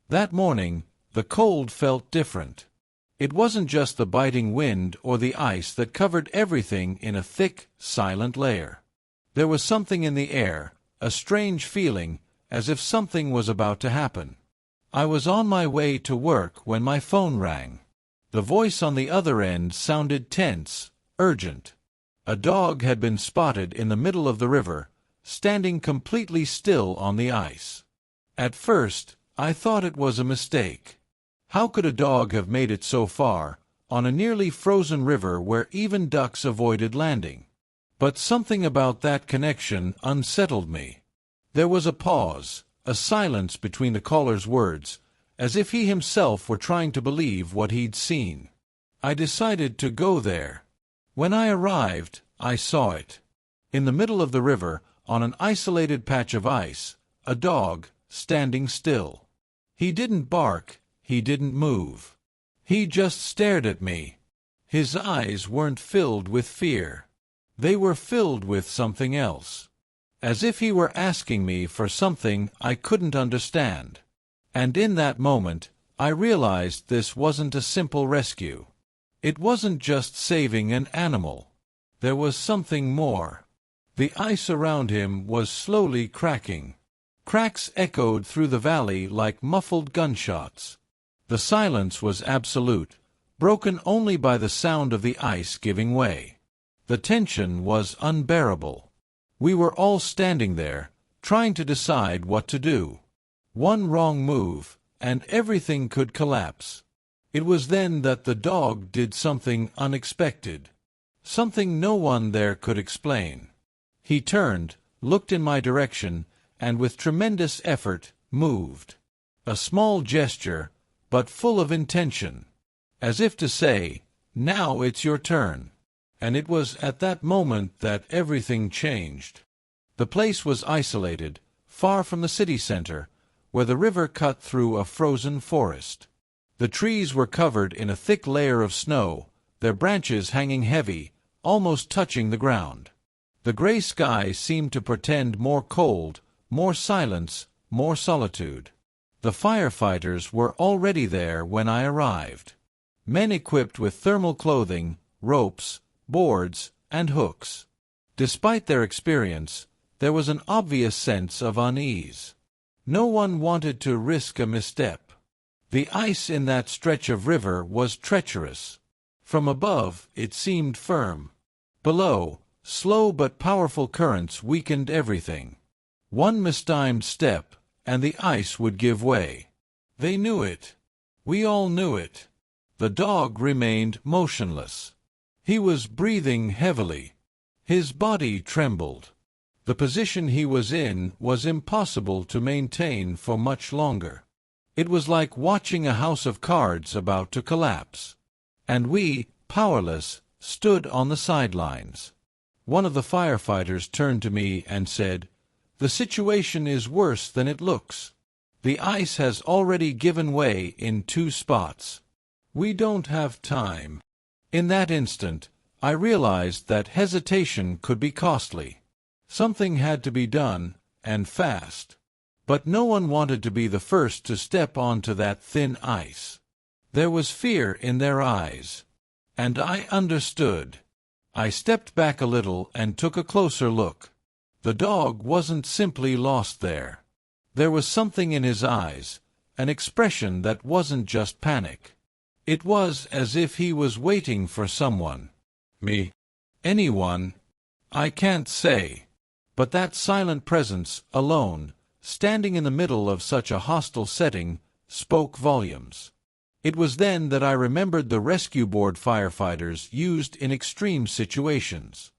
That morning, the cold felt different. It wasn't just the biting wind or the ice that covered everything in a thick, silent layer. There was something in the air, a strange feeling, as if something was about to happen. I was on my way to work when my phone rang. The voice on the other end sounded tense, urgent. A dog had been spotted in the middle of the river, standing completely still on the ice. At first, I thought it was a mistake. How could a dog have made it so far, on a nearly frozen river where even ducks avoided landing? But something about that connection unsettled me. There was a pause, a silence between the caller's words, as if he himself were trying to believe what he'd seen. I decided to go there. When I arrived, I saw it. In the middle of the river, on an isolated patch of ice, a dog, standing still. He didn't bark, he didn't move. He just stared at me. His eyes weren't filled with fear. They were filled with something else. As if he were asking me for something I couldn't understand. And in that moment, I realized this wasn't a simple rescue. It wasn't just saving an animal. There was something more. The ice around him was slowly cracking. Cracks echoed through the valley like muffled gunshots. The silence was absolute, broken only by the sound of the ice giving way. The tension was unbearable. We were all standing there, trying to decide what to do. One wrong move, and everything could collapse. It was then that the dog did something unexpected. Something no one there could explain. He turned, looked in my direction, and with tremendous effort, moved. A small gesture, but full of intention. As if to say, "Now it's your turn." And it was at that moment that everything changed. The place was isolated, far from the city center, where the river cut through a frozen forest. The trees were covered in a thick layer of snow, their branches hanging heavy, almost touching the ground. The gray sky seemed to portend more cold, more silence, more solitude. The firefighters were already there when I arrived. Men equipped with thermal clothing, ropes, boards, and hooks. Despite their experience, there was an obvious sense of unease. No one wanted to risk a misstep. The ice in that stretch of river was treacherous. From above, it seemed firm. Below, slow but powerful currents weakened everything. One mistimed step, and the ice would give way. They knew it. We all knew it. The dog remained motionless. He was breathing heavily. His body trembled. The position he was in was impossible to maintain for much longer. It was like watching a house of cards about to collapse. And we, powerless, stood on the sidelines. One of the firefighters turned to me and said, "The situation is worse than it looks. The ice has already given way in 2 spots. We don't have time." In that instant, I realized that hesitation could be costly. Something had to be done, and fast. But no one wanted to be the first to step onto that thin ice. There was fear in their eyes. And I understood. I stepped back a little and took a closer look. The dog wasn't simply lost there. There was something in his eyes, an expression that wasn't just panic. It was as if he was waiting for someone. Me? Anyone? I can't say. But that silent presence, alone, standing in the middle of such a hostile setting, spoke volumes. It was then that I remembered the rescue board firefighters used in extreme situations.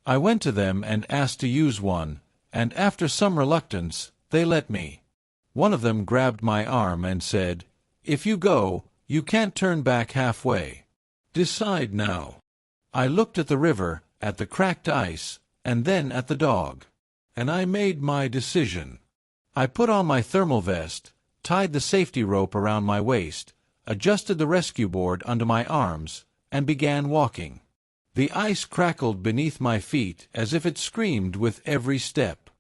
I went to them and asked to use one, and after some reluctance, they let me. One of them grabbed my arm and said, "If you go, you can't turn back halfway. Decide now." I looked at the river, at the cracked ice, and then at the dog. And I made my decision. I put on my thermal vest, tied the safety rope around my waist, adjusted the rescue board under my arms, and began walking. The ice crackled beneath my feet as if it screamed with every step.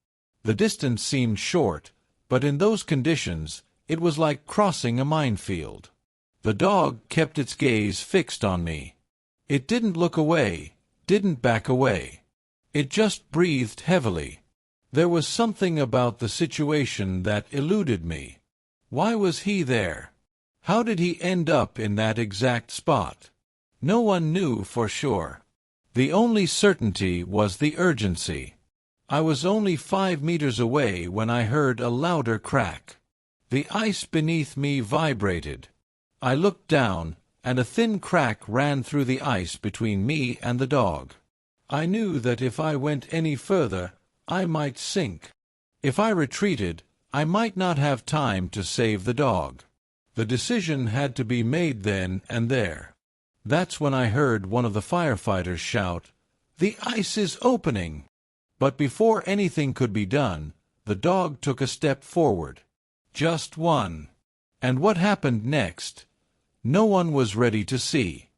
The distance seemed short, but in those conditions, It was like crossing a minefield. The dog kept its gaze fixed on me. It didn't look away, didn't back away. It just breathed heavily. There was something about the situation that eluded me. Why was he there? How did he end up in that exact spot? No one knew for sure. The only certainty was the urgency. I was only 5 meters away when I heard a louder crack. The ice beneath me vibrated. I looked down, and a thin crack ran through the ice between me and the dog. I knew that if I went any further, I might sink. If I retreated, I might not have time to save the dog. The decision had to be made then and there. That's when I heard one of the firefighters shout, "The ice is opening!" But before anything could be done, the dog took a step forward. Just one. And what happened next? No one was ready to see.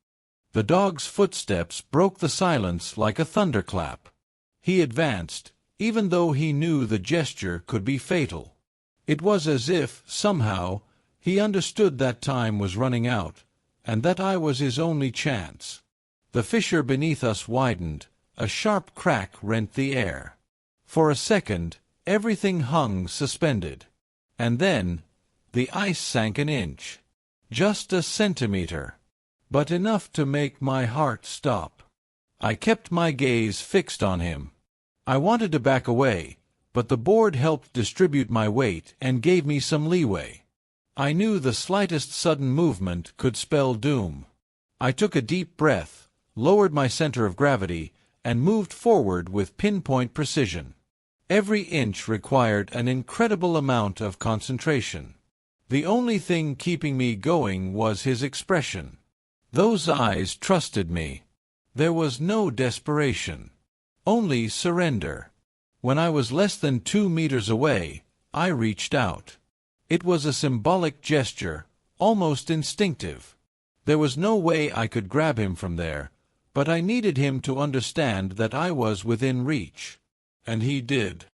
The dog's footsteps broke the silence like a thunderclap. He advanced, even though he knew the gesture could be fatal. It was as if, somehow, he understood that time was running out, and that I was his only chance. The fissure beneath us widened. A sharp crack rent the air. For a second, everything hung suspended. And then, the ice sank an inch. Just a centimeter. But enough to make my heart stop. I kept my gaze fixed on him. I wanted to back away, but the board helped distribute my weight and gave me some leeway. I knew the slightest sudden movement could spell doom. I took a deep breath, lowered my center of gravity, and moved forward with pinpoint precision. Every inch required an incredible amount of concentration. The only thing keeping me going was his expression. Those eyes trusted me. There was no desperation. Only surrender. When I was less than 2 meters away, I reached out. It was a symbolic gesture, almost instinctive. There was no way I could grab him from there, but I needed him to understand that I was within reach. And he did.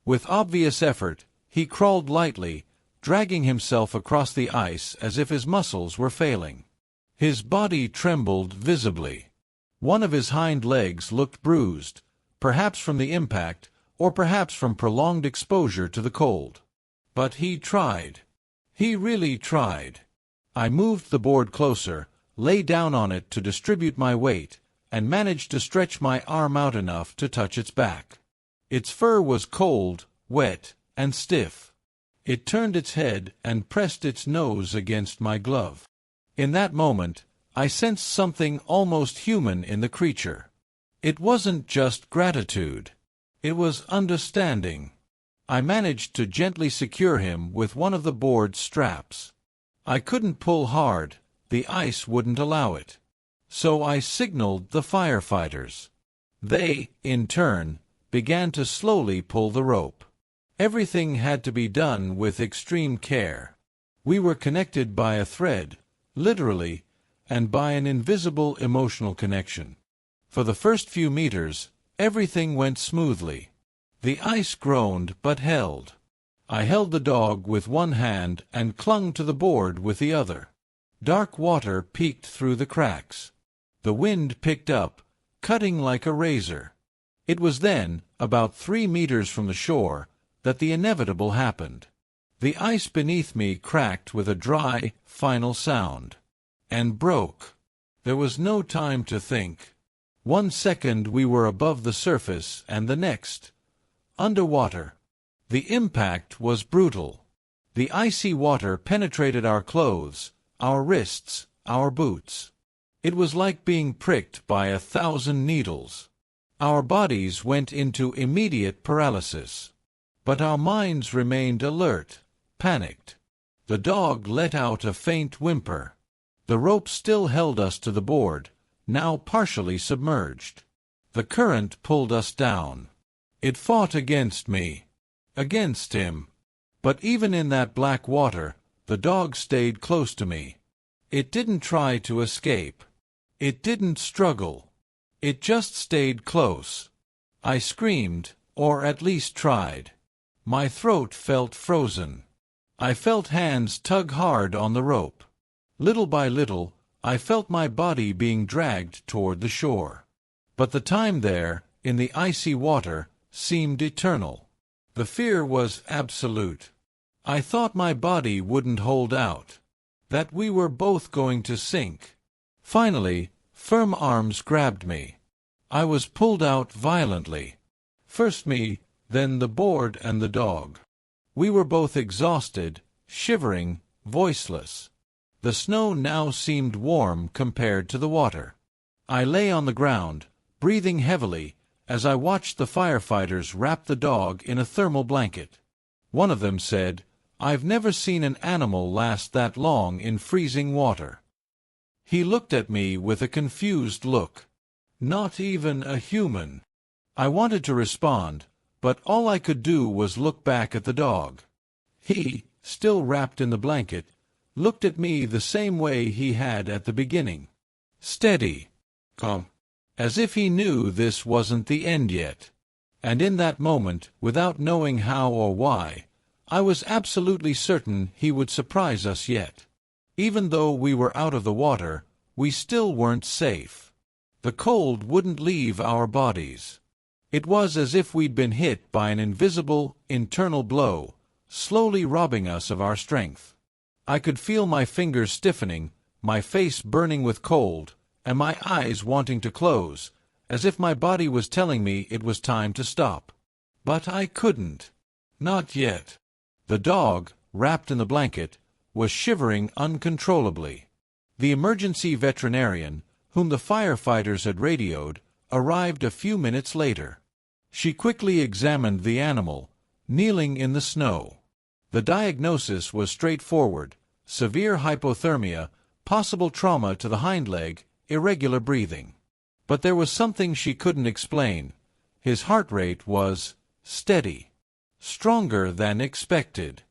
With obvious effort, he crawled lightly, dragging himself across the ice as if his muscles were failing. His body trembled visibly. One of his hind legs looked bruised, perhaps from the impact, or perhaps from prolonged exposure to the cold. But he tried. He really tried. I moved the board closer, lay down on it to distribute my weight, and managed to stretch my arm out enough to touch its back. Its fur was cold, wet, and stiff. It turned its head and pressed its nose against my glove. In that moment, I sensed something almost human in the creature. It wasn't just gratitude. It was understanding. I managed to gently secure him with one of the board's straps. I couldn't pull hard, the ice wouldn't allow it. So I signaled the firefighters. They, in turn, began to slowly pull the rope. Everything had to be done with extreme care. We were connected by a thread, literally, and by an invisible emotional connection. For the first few meters, everything went smoothly. The ice groaned but held. I held the dog with one hand and clung to the board with the other. Dark water peeked through the cracks. The wind picked up, cutting like a razor. It was then, about 3 meters from the shore, that the inevitable happened. The ice beneath me cracked with a dry, final sound. And broke. There was no time to think. 1 second we were above the surface, and the next, underwater. The impact was brutal. The icy water penetrated our clothes, our wrists, our boots. It was like being pricked by 1,000 needles. Our bodies went into immediate paralysis. But our minds remained alert, panicked. The dog let out a faint whimper. The rope still held us to the board, now partially submerged. The current pulled us down. It fought against me. Against him. But even in that black water, the dog stayed close to me. It didn't try to escape. It didn't struggle. It just stayed close. I screamed, or at least tried. My throat felt frozen. I felt hands tug hard on the rope. Little by little, I felt my body being dragged toward the shore. But the time there, in the icy water, seemed eternal. The fear was absolute. I thought my body wouldn't hold out, that we were both going to sink. Finally, firm arms grabbed me. I was pulled out violently. First me, then the board and the dog. We were both exhausted, shivering, voiceless. The snow now seemed warm compared to the water. I lay on the ground, breathing heavily, as I watched the firefighters wrap the dog in a thermal blanket. One of them said, "I've never seen an animal last that long in freezing water." He looked at me with a confused look. Not even a human. I wanted to respond, but all I could do was look back at the dog. He, still wrapped in the blanket, looked at me the same way he had at the beginning. Steady. Calm. As if he knew this wasn't the end yet. And in that moment, without knowing how or why, I was absolutely certain he would surprise us yet. Even though we were out of the water, we still weren't safe. The cold wouldn't leave our bodies. It was as if we'd been hit by an invisible, internal blow, slowly robbing us of our strength. I could feel my fingers stiffening, my face burning with cold, and my eyes wanting to close, as if my body was telling me it was time to stop. But I couldn't. Not yet. The dog, wrapped in the blanket, was shivering uncontrollably. The emergency veterinarian, whom the firefighters had radioed, arrived a few minutes later. She quickly examined the animal, kneeling in the snow. The diagnosis was straightforward: severe hypothermia, possible trauma to the hind leg, irregular breathing. But there was something she couldn't explain. His heart rate was steady, stronger than expected.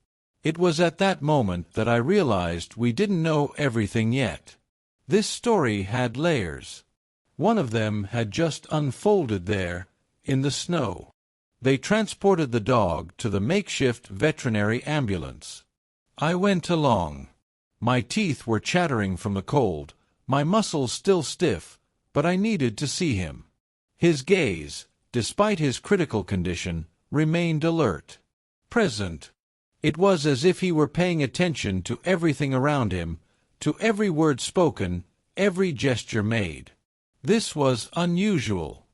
It was at that moment that I realized we didn't know everything yet. This story had layers. One of them had just unfolded there, in the snow. They transported the dog to the makeshift veterinary ambulance. I went along. My teeth were chattering from the cold, my muscles still stiff, but I needed to see him. His gaze, despite his critical condition, remained alert, present. It was as if he were paying attention to everything around him, to every word spoken, every gesture made. This was unusual.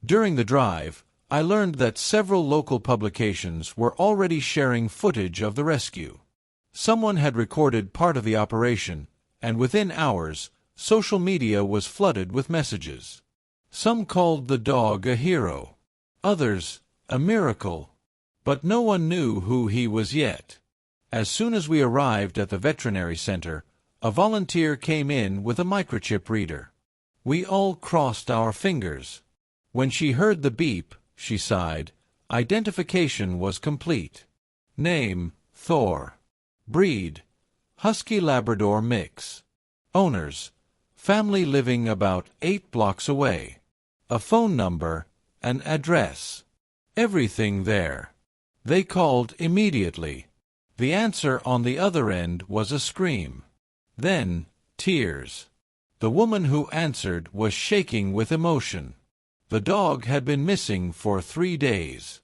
During the drive, I learned that several local publications were already sharing footage of the rescue. Someone had recorded part of the operation, and within hours, social media was flooded with messages. Some called the dog a hero, others a miracle, but no one knew who he was yet. As soon as we arrived at the veterinary center, a volunteer came in with a microchip reader. We all crossed our fingers. When she heard the beep, she sighed. Identification was complete. Name, Thor. Breed, Husky Labrador mix. Owners, family living about 8 blocks away. A phone number, an address. Everything there. They called immediately. The answer on the other end was a scream. Then, tears. The woman who answered was shaking with emotion. The dog had been missing for 3 days.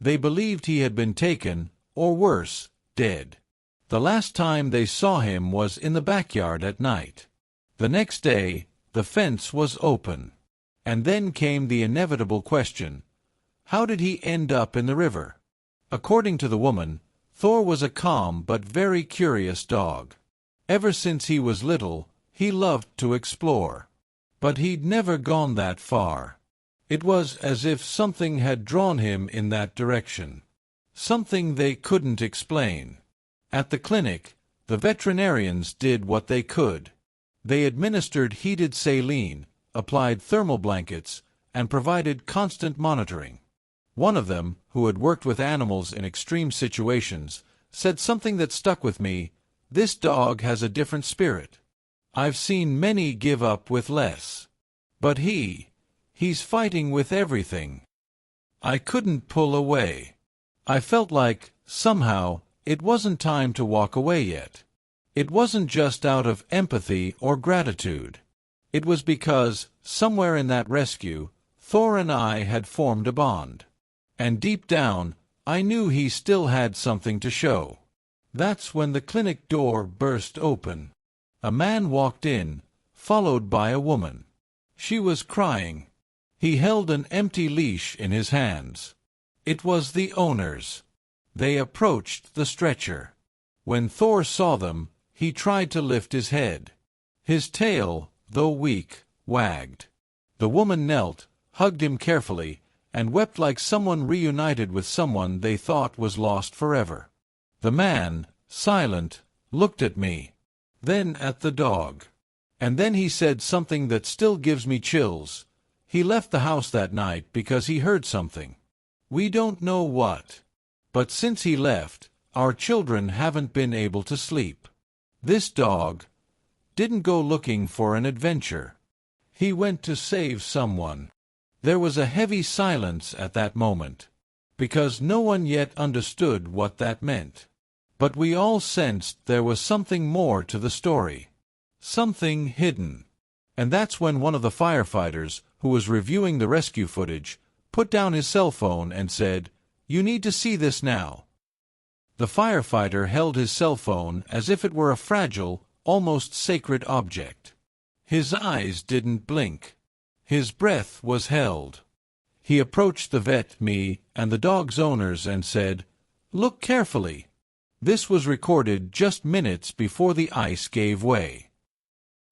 They believed he had been taken, or worse, dead. The last time they saw him was in the backyard at night. The next day, the fence was open. And then came the inevitable question: how did he end up in the river? According to the woman, Thor was a calm but very curious dog. Ever since he was little, he loved to explore. But he'd never gone that far. It was as if something had drawn him in that direction. Something they couldn't explain. At the clinic, the veterinarians did what they could. They administered heated saline, applied thermal blankets, and provided constant monitoring. One of them, who had worked with animals in extreme situations, said something that stuck with me: "This dog has a different spirit. I've seen many give up with less. But he's fighting with everything." I couldn't pull away. I felt like, somehow, It wasn't time to walk away yet. It wasn't just out of empathy or gratitude. It was because, somewhere in that rescue, Thor and I had formed a bond. And deep down, I knew he still had something to show. That's when the clinic door burst open. A man walked in, followed by a woman. She was crying. He held an empty leash in his hands. It was the owner's. They approached the stretcher. When Thor saw them, he tried to lift his head. His tail, though weak, wagged. The woman knelt, hugged him carefully, and wept like someone reunited with someone they thought was lost forever. The man, silent, looked at me, then at the dog. And then he said something that still gives me chills. He left the house that night because he heard something. We don't know what. But since he left, our children haven't been able to sleep. This dog didn't go looking for an adventure. He went to save someone. There was a heavy silence at that moment, because no one yet understood what that meant. But we all sensed there was something more to the story. Something hidden. And that's when one of the firefighters, who was reviewing the rescue footage, put down his cell phone and said, "You need to see this now." The firefighter held his cell phone as if it were a fragile, almost sacred object. His eyes didn't blink. His breath was held. He approached the vet, me, and the dog's owners and said, "Look carefully." This was recorded just minutes before the ice gave way.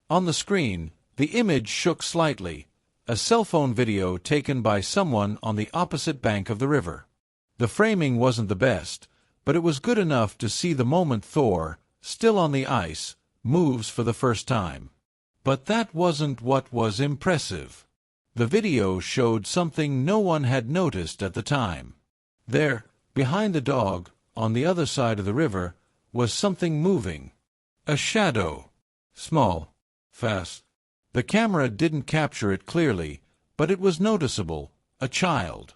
On the screen, the image shook slightly, a cell phone video taken by someone on the opposite bank of the river. The framing wasn't the best, but it was good enough to see the moment Thor, still on the ice, moves for the first time. But that wasn't what was impressive. The video showed something no one had noticed at the time. There, behind the dog, on the other side of the river, was something moving. A shadow. Small. Fast. The camera didn't capture it clearly, but it was noticeable. A child.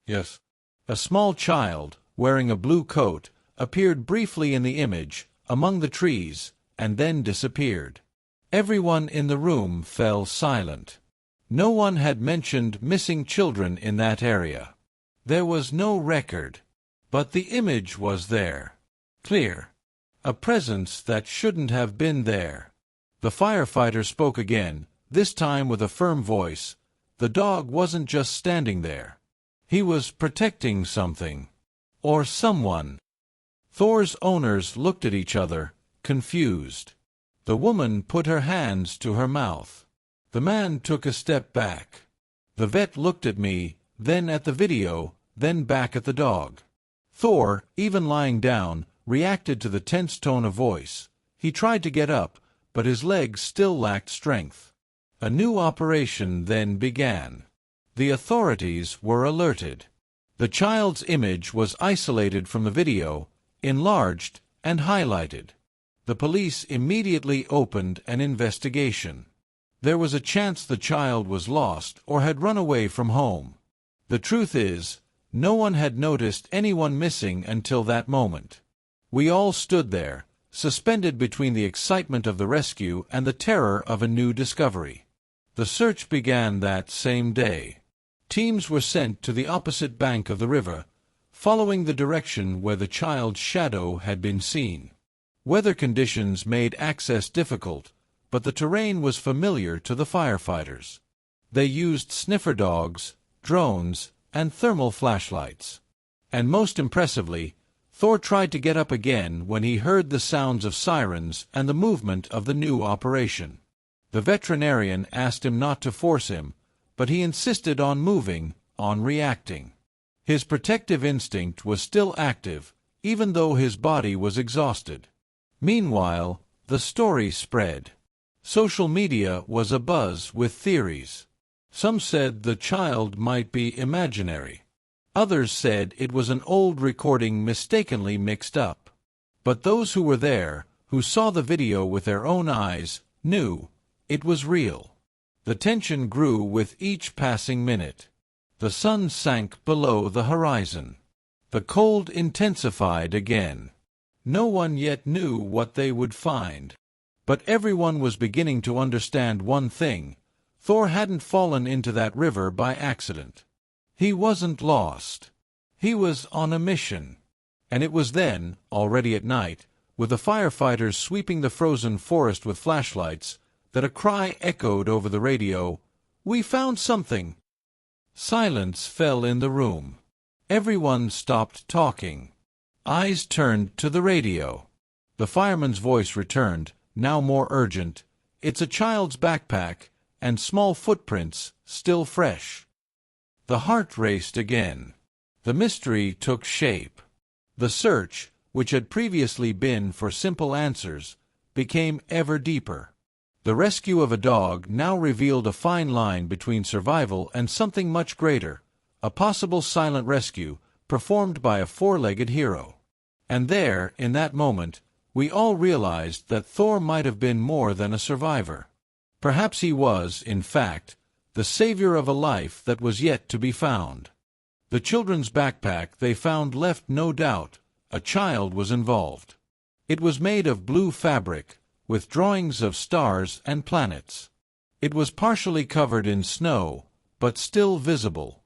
Yes. A small child, wearing a blue coat, appeared briefly in the image, among the trees, and then disappeared. Everyone in the room fell silent. No one had mentioned missing children in that area. There was no record. But the image was there. Clear. A presence that shouldn't have been there. The firefighter spoke again, this time with a firm voice. The dog wasn't just standing there. He was protecting something. Or someone. Thor's owners looked at each other, confused. The woman put her hands to her mouth. The man took a step back. The vet looked at me, then at the video, then back at the dog. Thor, even lying down, reacted to the tense tone of voice. He tried to get up, but his legs still lacked strength. A new operation then began. The authorities were alerted. The child's image was isolated from the video, enlarged, and highlighted. The police immediately opened an investigation. There was a chance the child was lost or had run away from home. The truth is, no one had noticed anyone missing until that moment. We all stood there, suspended between the excitement of the rescue and the terror of a new discovery. The search began that same day. Teams were sent to the opposite bank of the river, following the direction where the child's shadow had been seen. Weather conditions made access difficult, but the terrain was familiar to the firefighters. They used sniffer dogs, drones, and thermal flashlights. And most impressively, Thor tried to get up again when he heard the sounds of sirens and the movement of the new operation. The veterinarian asked him not to force him, but he insisted on moving, on reacting. His protective instinct was still active, even though his body was exhausted. Meanwhile, the story spread. Social media was abuzz with theories. Some said the child might be imaginary. Others said it was an old recording mistakenly mixed up. But those who were there, who saw the video with their own eyes, knew it was real. The tension grew with each passing minute. The sun sank below the horizon. The cold intensified again. No one yet knew what they would find. But everyone was beginning to understand one thing: Thor hadn't fallen into that river by accident. He wasn't lost. He was on a mission. And it was then, already at night, with the firefighters sweeping the frozen forest with flashlights, that a cry echoed over the radio: "We found something!" Silence fell in the room. Everyone stopped talking. Eyes turned to the radio. The fireman's voice returned, now more urgent. "It's a child's backpack, and small footprints, still fresh." The heart raced again. The mystery took shape. The search, which had previously been for simple answers, became ever deeper. The rescue of a dog now revealed a fine line between survival and something much greater, a possible silent rescue performed by a four-legged hero. And there, in that moment, we all realized that Thor might have been more than a survivor. Perhaps he was, in fact, the savior of a life that was yet to be found. The children's backpack they found left no doubt: a child was involved. It was made of blue fabric, with drawings of stars and planets. It was partially covered in snow, but still visible.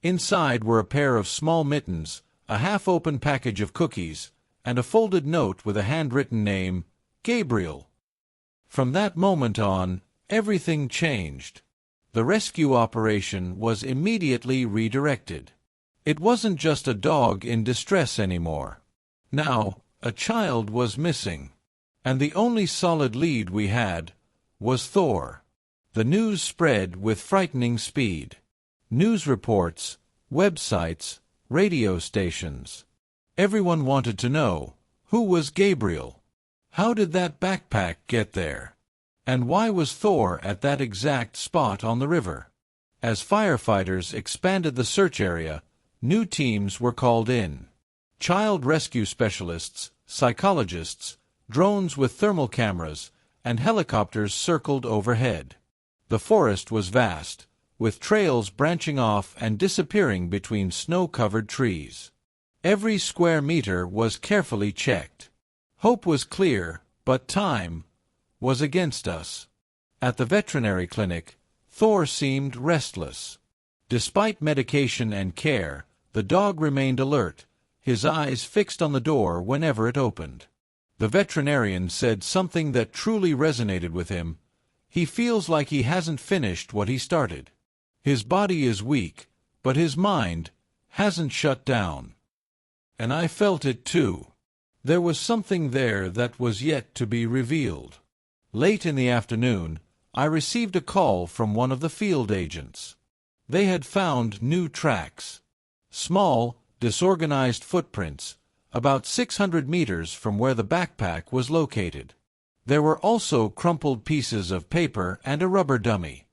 Inside were a pair of small mittens, a half-open package of cookies, and a folded note with a handwritten name: Gabriel. From that moment on, everything changed. The rescue operation was immediately redirected. It wasn't just a dog in distress anymore. Now, a child was missing. And the only solid lead we had was Thor. The news spread with frightening speed. News reports, websites, radio stations. Everyone wanted to know, who was Gabriel? How did that backpack get there? And why was Thor at that exact spot on the river? As firefighters expanded the search area, new teams were called in. Child rescue specialists, psychologists, drones with thermal cameras, and helicopters circled overhead. The forest was vast, with trails branching off and disappearing between snow-covered trees. Every square meter was carefully checked. Hope was clear, but time was against us. At the veterinary clinic, Thor seemed restless. Despite medication and care, the dog remained alert, his eyes fixed on the door whenever it opened. The veterinarian said something that truly resonated with him: "He feels like he hasn't finished what he started. His body is weak, but his mind hasn't shut down." And I felt it too. There was something there that was yet to be revealed. Late in the afternoon, I received a call from one of the field agents. They had found new tracks. Small, disorganized footprints, about 600 meters from where the backpack was located. There were also crumpled pieces of paper and a rubber dummy.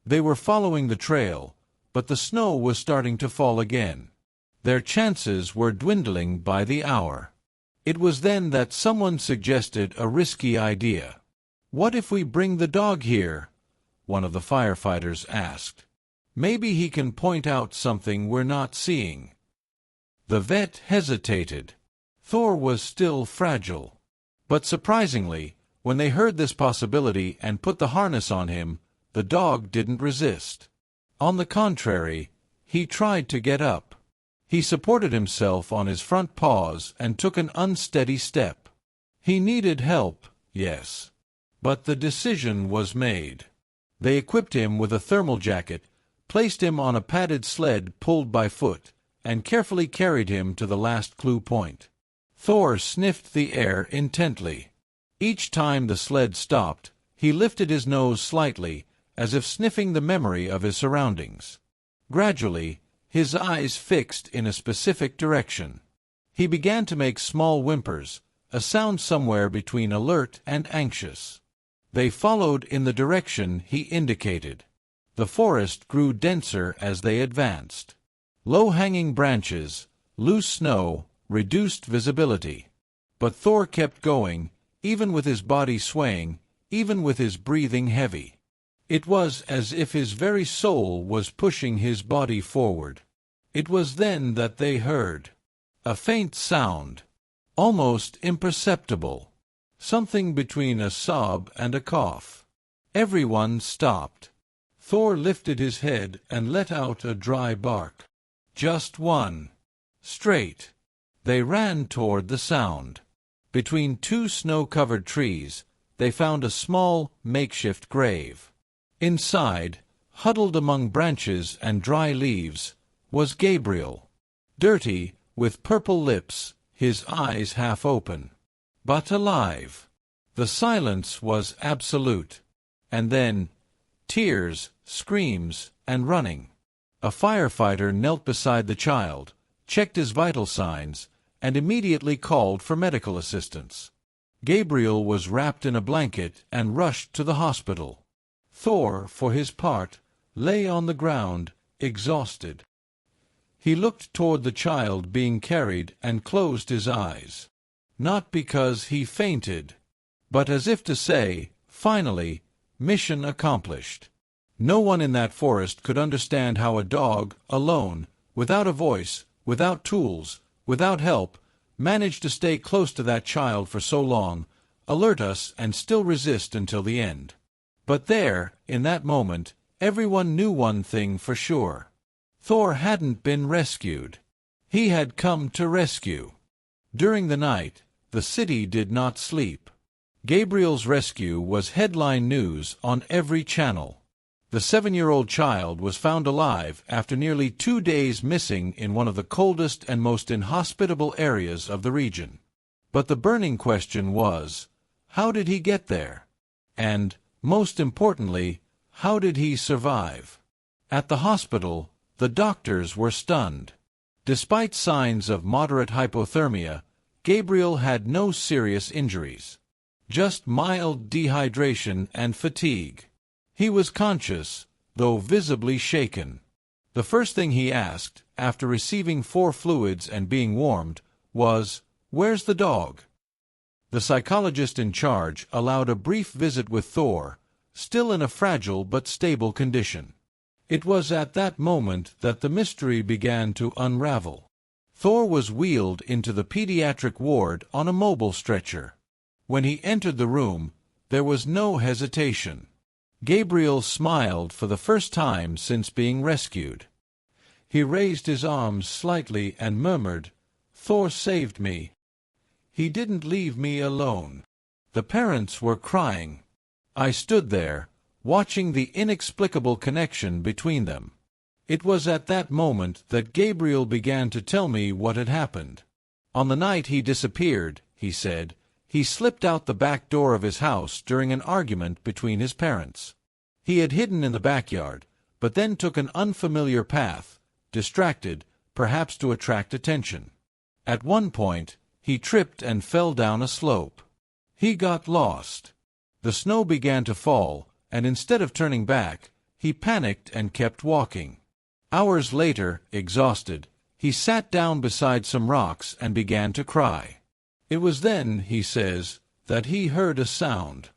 They were following the trail, but the snow was starting to fall again. Their chances were dwindling by the hour. It was then that someone suggested a risky idea. "What if we bring the dog here?" one of the firefighters asked. "Maybe he can point out something we're not seeing." The vet hesitated. Thor was still fragile. But surprisingly, when they heard this possibility and put the harness on him, the dog didn't resist. On the contrary, he tried to get up. He supported himself on his front paws and took an unsteady step. He needed help, yes. But the decision was made. They equipped him with a thermal jacket, placed him on a padded sled pulled by foot, and carefully carried him to the last clue point. Thor sniffed the air intently. Each time the sled stopped, he lifted his nose slightly, as if sniffing the memory of his surroundings. Gradually, his eyes fixed in a specific direction. He began to make small whimpers, a sound somewhere between alert and anxious. They followed in the direction he indicated. The forest grew denser as they advanced. Low-hanging branches, loose snow, reduced visibility. But Thor kept going, even with his body swaying, even with his breathing heavy. It was as if his very soul was pushing his body forward. It was then that they heard a faint sound, almost imperceptible, something between a sob and a cough. Everyone stopped. Thor lifted his head and let out a dry bark. Just one. Straight. They ran toward the sound. Between two snow-covered trees, they found a small, makeshift grave. Inside, huddled among branches and dry leaves, was Gabriel. Dirty, with purple lips, his eyes half open. But alive. The silence was absolute. And then, tears, screams, and running. A firefighter knelt beside the child, checked his vital signs, and immediately called for medical assistance. Gabriel was wrapped in a blanket and rushed to the hospital. Thor, for his part, lay on the ground, exhausted. He looked toward the child being carried and closed his eyes. Not because he fainted, but as if to say, finally, mission accomplished. No one in that forest could understand how a dog, alone, without a voice, without tools, without help, managed to stay close to that child for so long, alert us and still resist until the end. But there, in that moment, everyone knew one thing for sure. Thor hadn't been rescued. He had come to rescue. During the night, the city did not sleep. Gabriel's rescue was headline news on every channel. The 7-year-old child was found alive after nearly 2 days missing in one of the coldest and most inhospitable areas of the region. But the burning question was, how did he get there? And, most importantly, how did he survive? At the hospital, the doctors were stunned. Despite signs of moderate hypothermia, Gabriel had no serious injuries. Just mild dehydration and fatigue. He was conscious, though visibly shaken. The first thing he asked, after receiving 4 fluids and being warmed, was, "Where's the dog?" The psychologist in charge allowed a brief visit with Thor, still in a fragile but stable condition. It was at that moment that the mystery began to unravel. Thor was wheeled into the pediatric ward on a mobile stretcher. When he entered the room, there was no hesitation. Gabriel smiled for the first time since being rescued. He raised his arms slightly and murmured, "Thor saved me. He didn't leave me alone." The parents were crying. I stood there, watching the inexplicable connection between them. It was at that moment that Gabriel began to tell me what had happened. On the night he disappeared, he said, he slipped out the back door of his house during an argument between his parents. He had hidden in the backyard, but then took an unfamiliar path, distracted, perhaps to attract attention. At one point, he tripped and fell down a slope. He got lost. The snow began to fall, and instead of turning back, he panicked and kept walking. Hours later, exhausted, he sat down beside some rocks and began to cry. It was then, he says, that he heard a sound.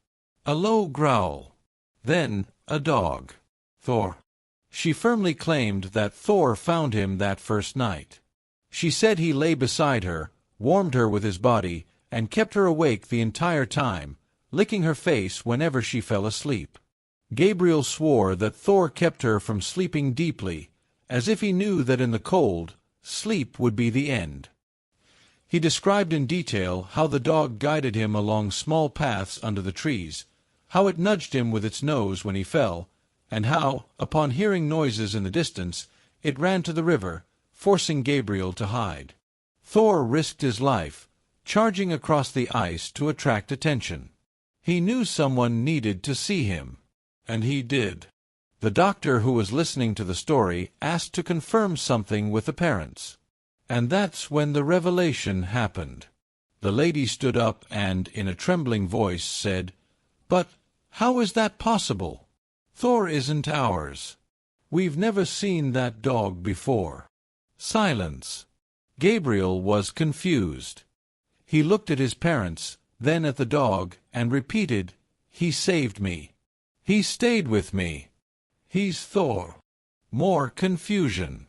A low growl. Then, a dog. Thor. She firmly claimed that Thor found him that first night. She said he lay beside her, warmed her with his body, and kept her awake the entire time, licking her face whenever she fell asleep. Gabriel swore that Thor kept her from sleeping deeply, as if he knew that in the cold, sleep would be the end. He described in detail how the dog guided him along small paths under the trees, how it nudged him with its nose when he fell, and how, upon hearing noises in the distance, it ran to the river, forcing Gabriel to hide. Thor risked his life, charging across the ice to attract attention. He knew someone needed to see him. And he did. The doctor who was listening to the story asked to confirm something with the parents. And that's when the revelation happened. The lady stood up and, in a trembling voice, said, "But how is that possible? Thor isn't ours. We've never seen that dog before." Silence. Gabriel was confused. He looked at his parents, then at the dog, and repeated, "He saved me. He stayed with me. He's Thor." More confusion.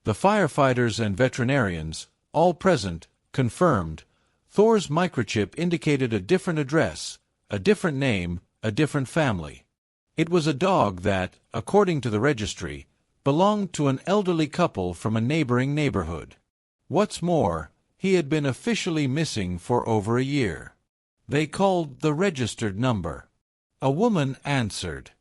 The firefighters and veterinarians, all present, confirmed, Thor's microchip indicated a different address, a different name, a different family. It was a dog that, according to the registry, belonged to an elderly couple from a neighboring neighborhood. What's more, he had been officially missing for over a year. They called the registered number. A woman answered.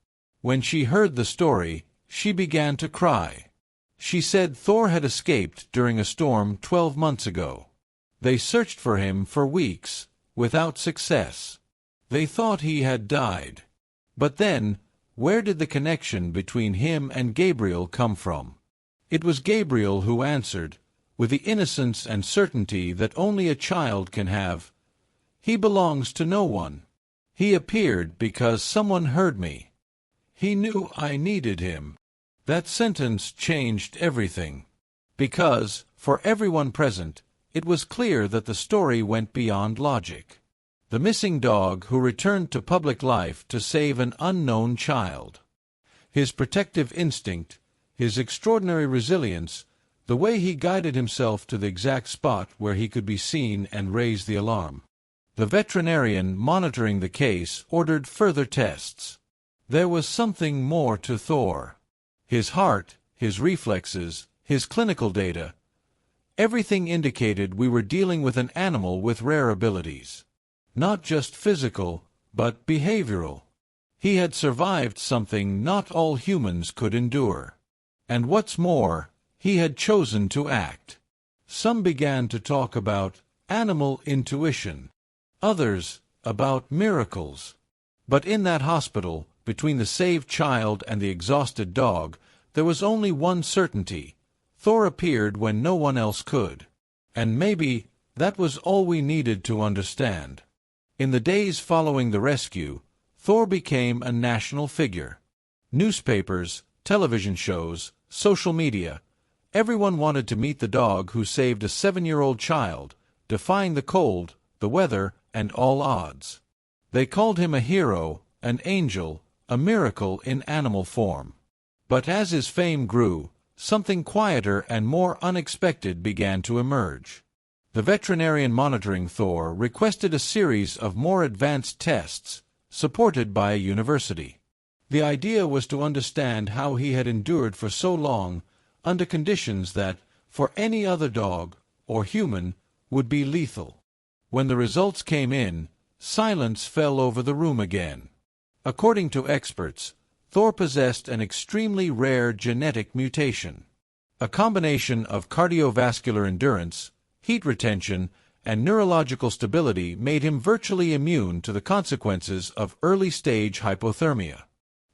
When she heard the story, she began to cry. She said Thor had escaped during a storm 12 months ago. They searched for him for weeks, without success. They thought he had died. But then, where did the connection between him and Gabriel come from? It was Gabriel who answered, with the innocence and certainty that only a child can have. He belongs to no one. He appeared because someone heard me. He knew I needed him. That sentence changed everything. Because, for everyone present, it was clear that the story went beyond logic. The missing dog who returned to public life to save an unknown child. His protective instinct, his extraordinary resilience, the way he guided himself to the exact spot where he could be seen and raise the alarm. The veterinarian monitoring the case ordered further tests. There was something more to Thor. His heart, his reflexes, his clinical data. Everything indicated we were dealing with an animal with rare abilities. Not just physical, but behavioral. He had survived something not all humans could endure. And what's more, he had chosen to act. Some began to talk about animal intuition. Others, about miracles. But in that hospital, between the saved child and the exhausted dog, there was only one certainty. Thor appeared when no one else could. And maybe that was all we needed to understand. In the days following the rescue, Thor became a national figure. Newspapers, television shows, social media. Everyone wanted to meet the dog who saved a 7-year-old child, defying the cold, the weather, and all odds. They called him a hero, an angel, a miracle in animal form. But as his fame grew, something quieter and more unexpected began to emerge. The veterinarian monitoring Thor requested a series of more advanced tests, supported by a university. The idea was to understand how he had endured for so long under conditions that, for any other dog, or human, would be lethal. When the results came in, silence fell over the room again. According to experts, Thor possessed an extremely rare genetic mutation. A combination of cardiovascular endurance, heat retention, and neurological stability made him virtually immune to the consequences of early-stage hypothermia.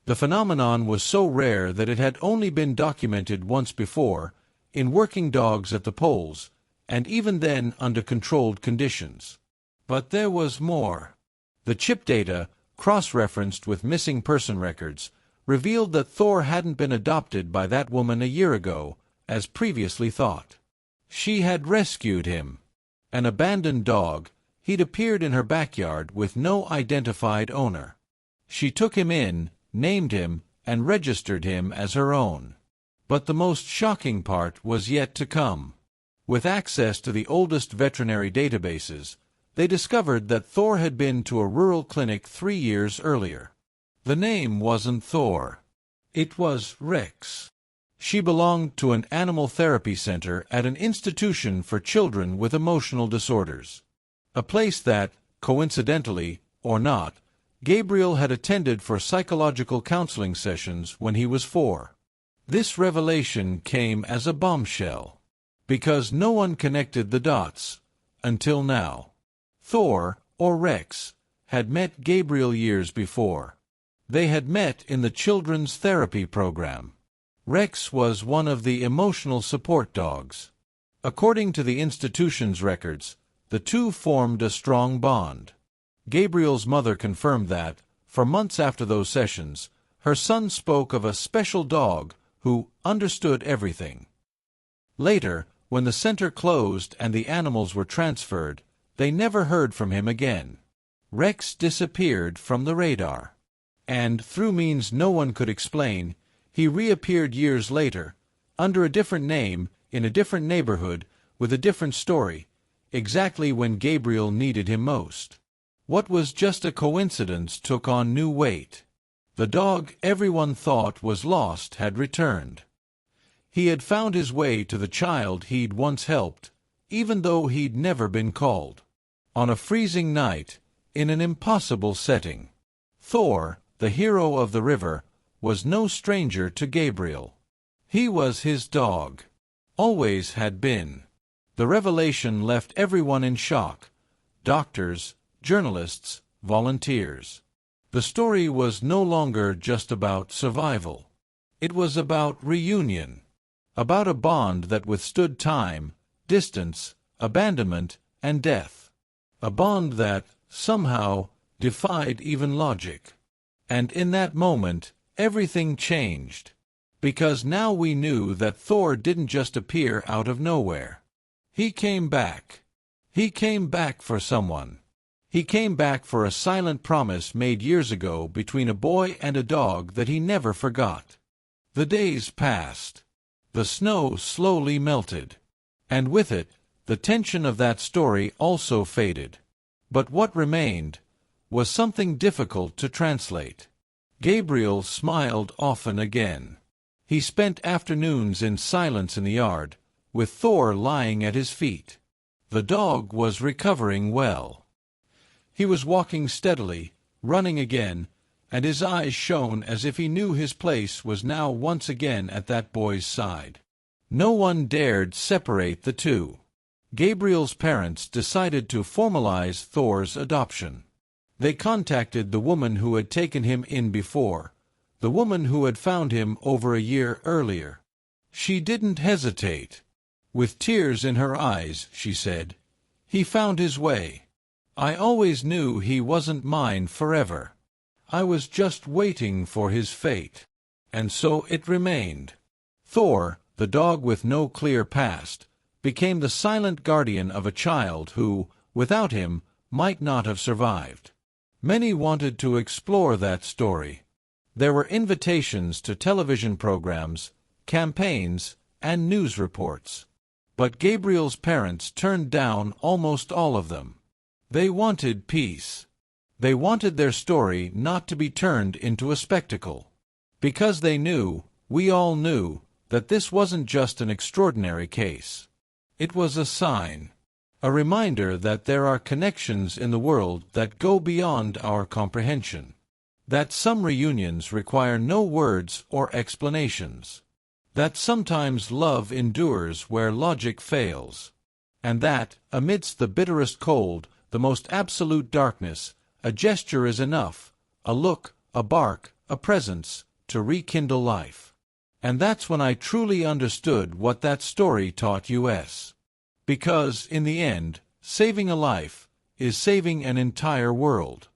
The phenomenon was so rare that it had only been documented once before, in working dogs at the poles, and even then under controlled conditions. But there was more. The chip data, cross-referenced with missing person records, revealed that Thor hadn't been adopted by that woman a year ago, as previously thought. She had rescued him. An abandoned dog, he'd appeared in her backyard with no identified owner. She took him in, named him, and registered him as her own. But the most shocking part was yet to come. With access to the oldest veterinary databases, they discovered that Thor had been to a rural clinic 3 years earlier. The name wasn't Thor. It was Rex. She belonged to an animal therapy center at an institution for children with emotional disorders. A place that, coincidentally, or not, Gabriel had attended for psychological counseling sessions when he was 4. This revelation came as a bombshell. Because no one connected the dots, until now. Thor, or Rex, had met Gabriel years before. They had met in the children's therapy program. Rex was one of the emotional support dogs. According to the institution's records, the two formed a strong bond. Gabriel's mother confirmed that, for months after those sessions, her son spoke of a special dog who understood everything. Later, when the center closed and the animals were transferred, they never heard from him again. Rex disappeared from the radar. And, through means no one could explain, he reappeared years later, under a different name, in a different neighborhood, with a different story, exactly when Gabriel needed him most. What was just a coincidence took on new weight. The dog everyone thought was lost had returned. He had found his way to the child he'd once helped, even though he'd never been called. On a freezing night, in an impossible setting, Thor, the hero of the river, was no stranger to Gabriel. He was his dog. Always had been. The revelation left everyone in shock. Doctors, journalists, volunteers. The story was no longer just about survival. It was about reunion. About a bond that withstood time, distance, abandonment, and death. A bond that, somehow, defied even logic. And in that moment, everything changed. Because now we knew that Thor didn't just appear out of nowhere. He came back. He came back for someone. He came back for a silent promise made years ago between a boy and a dog that he never forgot. The days passed. The snow slowly melted. And with it, the tension of that story also faded. But what remained was something difficult to translate. Gabriel smiled often again. He spent afternoons in silence in the yard, with Thor lying at his feet. The dog was recovering well. He was walking steadily, running again, and his eyes shone as if he knew his place was now once again at that boy's side. No one dared separate the two. Gabriel's parents decided to formalize Thor's adoption. They contacted the woman who had taken him in before, the woman who had found him over a year earlier. She didn't hesitate. With tears in her eyes, she said, "He found his way. I always knew he wasn't mine forever. I was just waiting for his fate." And so it remained. Thor, the dog with no clear past, became the silent guardian of a child who, without him, might not have survived. Many wanted to explore that story. There were invitations to television programs, campaigns, and news reports. But Gabriel's parents turned down almost all of them. They wanted peace. They wanted their story not to be turned into a spectacle. Because they knew, we all knew, that this wasn't just an extraordinary case. It was a sign. A reminder that there are connections in the world that go beyond our comprehension. That some reunions require no words or explanations. That sometimes love endures where logic fails. And that, amidst the bitterest cold, the most absolute darkness, a gesture is enough, a look, a bark, a presence, to rekindle life. And that's when I truly understood what that story taught us. Because, in the end, saving a life is saving an entire world.